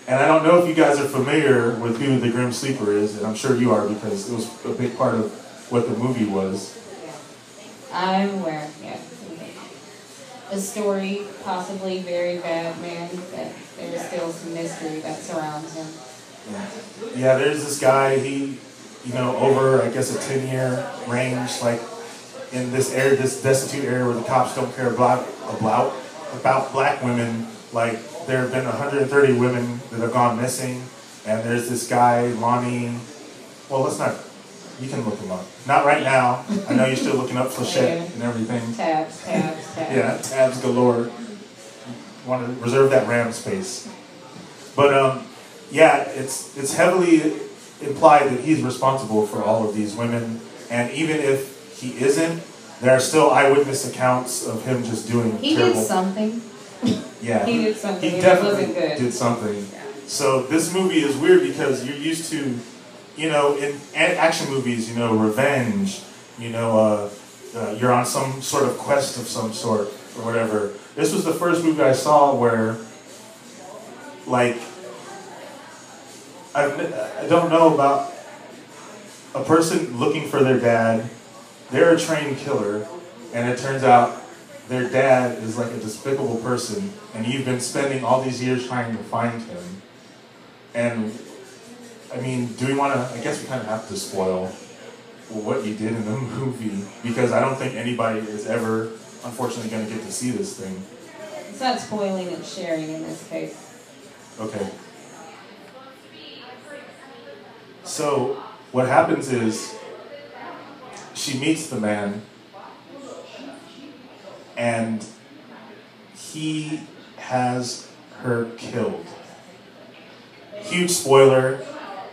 And I don't know if you guys are familiar with who the Grim Sleeper is, and I'm sure you are because it was a big part of what the movie was. Yeah. I'm aware, yeah. A story, possibly very bad man, but there's still some mystery that surrounds him. Yeah, there's this guy, he, over, I guess, a 10-year range, like, in this area, this destitute area where the cops don't care about black women. Like, there have been 130 women that have gone missing, and there's this guy, Lonnie, you can look him up. Not right now. I know you're still looking up Flechette and everything. Tabs. Yeah, tabs galore. Want to reserve that RAM space. But, yeah, it's heavily implied that he's responsible for all of these women, and even if he isn't, there are still eyewitness accounts of him just doing He terrible... did something. Yeah. He did something. He definitely wasn't good. did something. Yeah. So this movie is weird because you're used to, in action movies, revenge, you're on some sort of quest of some sort or whatever. This was the first movie I saw where, like, I don't know about a person looking for their dad. They're a trained killer, and it turns out their dad is like a despicable person, and you've been spending all these years trying to find him. And, I mean, do we want to, I guess we kind of have to spoil what you did in the movie, because I don't think anybody is ever, unfortunately, going to get to see this thing. It's not spoiling, it's sharing in this case. Okay. So, what happens is, she meets the man, and he has her killed. huge spoiler,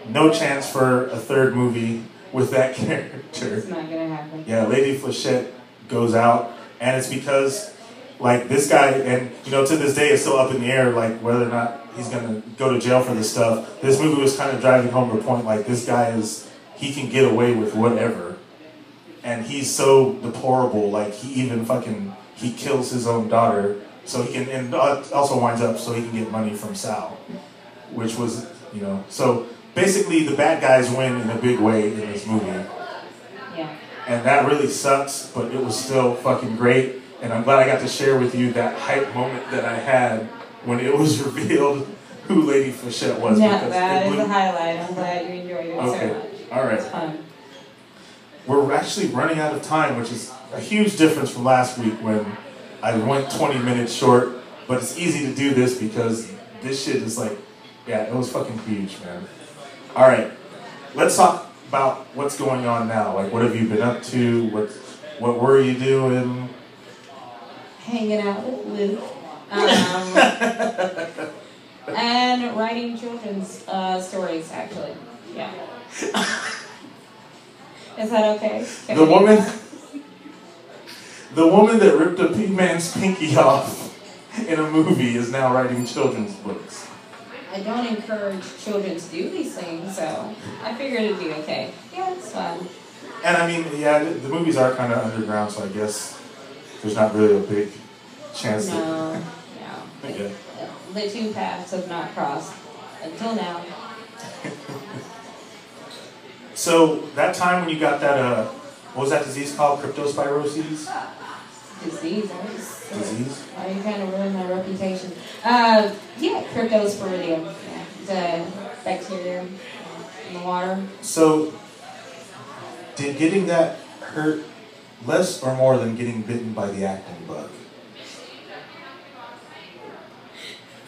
no chance for a third movie with that character. It's not gonna happen. Yeah, Lady Flechette goes out, and it's because, like, this guy, and, you know, to this day it's still up in the air, like, whether or not he's gonna go to jail for this stuff. This movie was kind of driving home the point, like, this guy he can get away with whatever. And he's so deplorable, like, he kills his own daughter, so he can, and also winds up so he can get money from Sal. Which was, you know, so basically the bad guys win in a big way in this movie. Yeah. And that really sucks, but it was still fucking great. And I'm glad I got to share with you that hype moment that I had when it was revealed who Lady Flechette was. Yeah, that is a highlight. I'm glad you enjoyed it so much. All right. It's fun. We're actually running out of time, which is a huge difference from last week when I went 20 minutes short. But it's easy to do this because this shit is like, yeah, it was fucking huge, man. All right, let's talk about what's going on now. Like, what have you been up to? What were you doing? Hanging out with Luke. And writing children's stories, actually. Yeah. Is that okay? The woman that ripped a man's pinky off in a movie is now writing children's books. I don't encourage children to do these things, so I figured it'd be okay. Yeah, it's fun. And I mean, yeah, the movies are kind of underground, so I guess there's not really a big chance. No. Okay. The two paths have not crossed until now. So that time when you got that, what was that disease called? Cryptospirosis? Disease? Disease? Why are you trying to ruin my reputation? Yeah, cryptosporidium. Yeah, it's a bacteria in the water. So, did getting that hurt less or more than getting bitten by the acting bug?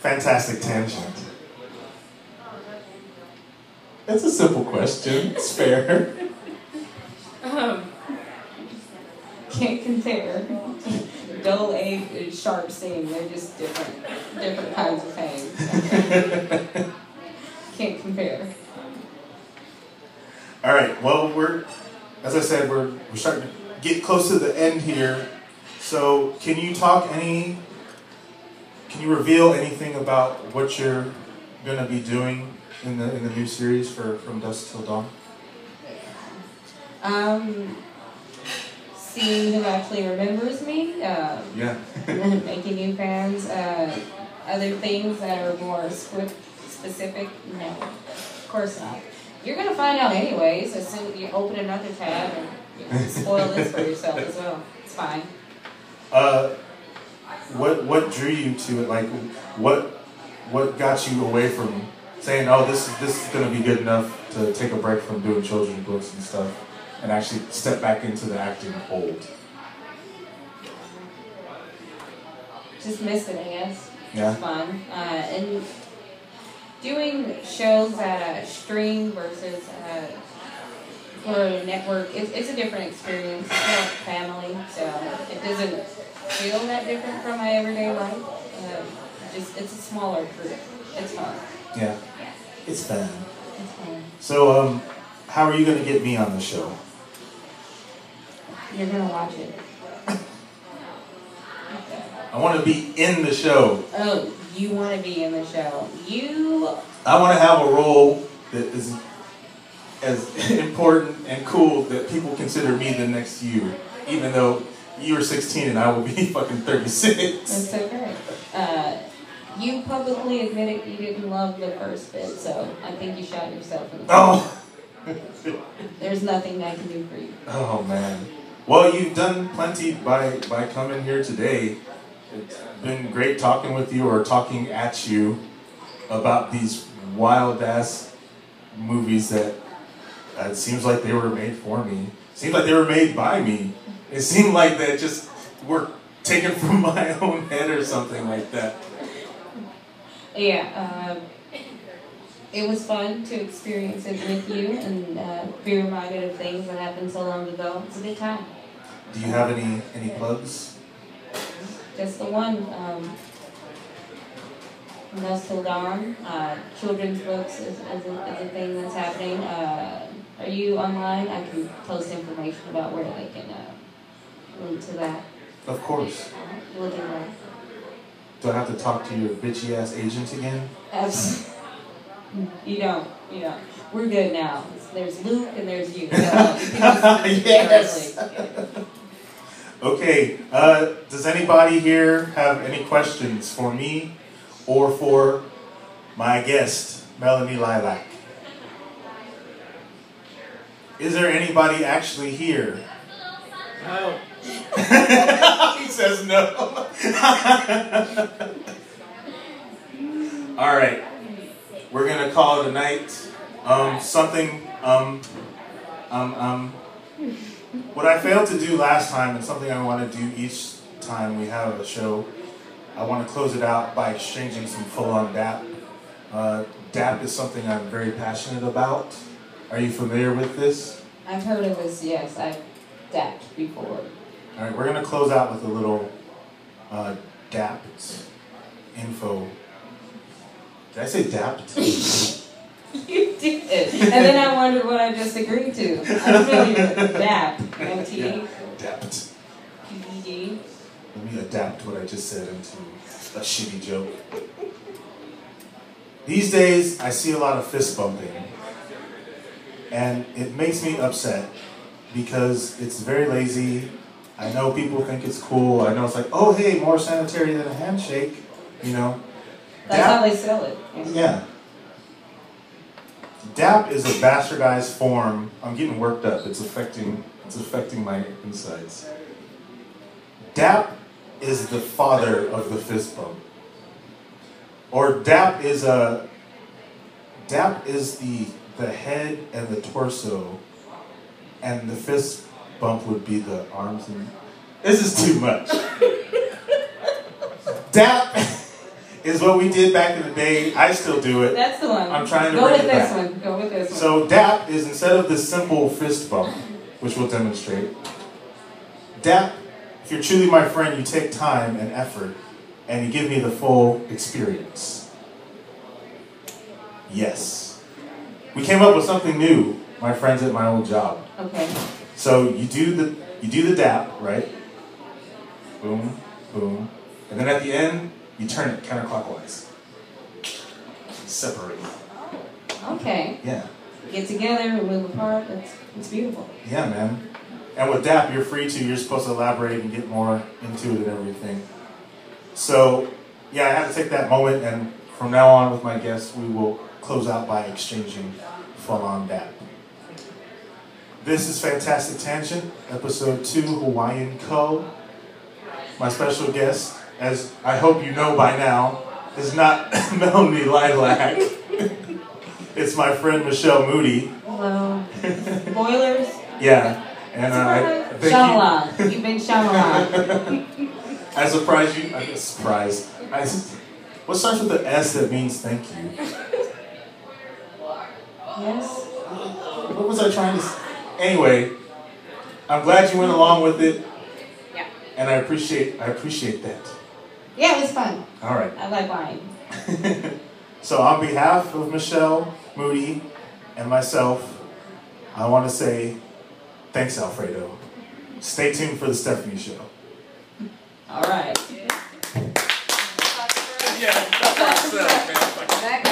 Fantastic tangent. It's a simple question. It's fair. Can't compare. Dull ache and sharp sting, they're just different kinds of pain. Can't compare. All right. Well, as I said, we're starting to get close to the end here. So, can you reveal anything about what you're going to be doing in the new series From Dusk Till Dawn? Seeing who actually remembers me. Yeah. Making new fans. Other things that are more specific. No, of course not. You're gonna find out anyways as soon as you open another tab and you can spoil this for yourself as well. It's fine. What drew you to it? Like, what got you away from saying, "Oh, this is gonna be good enough to take a break from doing children's books and stuff, and actually step back into the acting fold"? Just missed it, I guess. Yeah. It's fun. And doing shows at a stream versus for a network, it's a different experience. It's not family, so it doesn't feel that different from my everyday life. It's a smaller group. It's fun. Yeah. It's fun. It's fun. So, how are you gonna get me on the show? You're gonna watch it. I want to be in the show. Oh, you want to be in the show. I want to have a role that is as important and cool that people consider me the next you, even though you were 16 and I will be fucking 36. That's okay. You publicly admitted you didn't love the first bit, so I think you shot yourself in the foot. Oh. There's nothing I can do for you. Oh man. Well, you've done plenty by coming here today. It's been great talking with you or talking at you about these wild-ass movies that it seems like they were made for me. Seems like they were made by me. It seemed like they just were taken from my own head or something like that. Yeah, it was fun to experience it with you and be reminded of things that happened so long ago. It's a good time. Do you have any plugs? Just the one. From Dusk Till Dawn. Children's books is a thing that's happening. Are you online? I can post information about where they can link to that. Of course. We'll do that. Do I have to talk to your bitchy ass agent again? You don't. We're good now. There's Luke and there's you. So yes. Okay. Does anybody here have any questions for me or for my guest, Melanie Lilac? Is there anybody actually here? No. He says no. All right. We're going to call it a night. What I failed to do last time, and something I want to do each time we have a show, I want to close it out by exchanging some full-on DAP. DAP is something I'm very passionate about. Are you familiar with this? I've heard of this, yes. I've dapped before. All right, we're going to close out with a little DAPT info. Did I say DAPT? You did. And then I wondered what I just agreed to. I'm familiar with DAP. MT. Yeah, DAPT. PED. Let me adapt what I just said into a shitty joke. These days, I see a lot of fist bumping. And it makes me upset because it's very lazy. I know people think it's cool. I know it's like, oh, hey, more sanitary than a handshake, you know. That's how they sell it. Yeah. DAP is a bastardized form. I'm getting worked up. It's affecting my insides. DAP is the father of the fist bump. Or DAP is the head and the torso, and the fist bump would be the arms and... This is too much. DAP is what we did back in the day. I still do it. That's the one. I'm trying to go bring with it this back. one. Go with this one. So DAP is, instead of the simple fist bump, which we'll demonstrate, DAP, if you're truly my friend, you take time and effort, and you give me the full experience. Yes. We came up with something new, my friends at my old job. Okay. So you do the DAP, right? Boom, boom. And then at the end, you turn it counterclockwise. Separate. Okay. Yeah. Get together, we move apart. It's beautiful. Yeah, man. And with DAP, you're free to. You're supposed to elaborate and get more into it and everything. So, yeah, I had to take that moment, and from now on with my guests, we will close out by exchanging full-on DAP. This is Fantastic Tangent, Episode 2, Hawaiian Cull. My special guest, as I hope you know by now, is not Melanie Lilac. It's my friend Michelle Moody. Hello. Spoilers? Yeah. And I think Shyamalan. You've been Shyamalan. I surprised you. I'm surprised. What starts with the S that means thank you? Yes? What was I trying to say? Anyway, I'm glad you went along with it. Yeah. And I appreciate that. Yeah, it was fun. All right. I like wine. So on behalf of Michelle Moody and myself, I want to say thanks, Alfredo. Stay tuned for the Stephanie Show. All right. Yeah, that's awesome, man.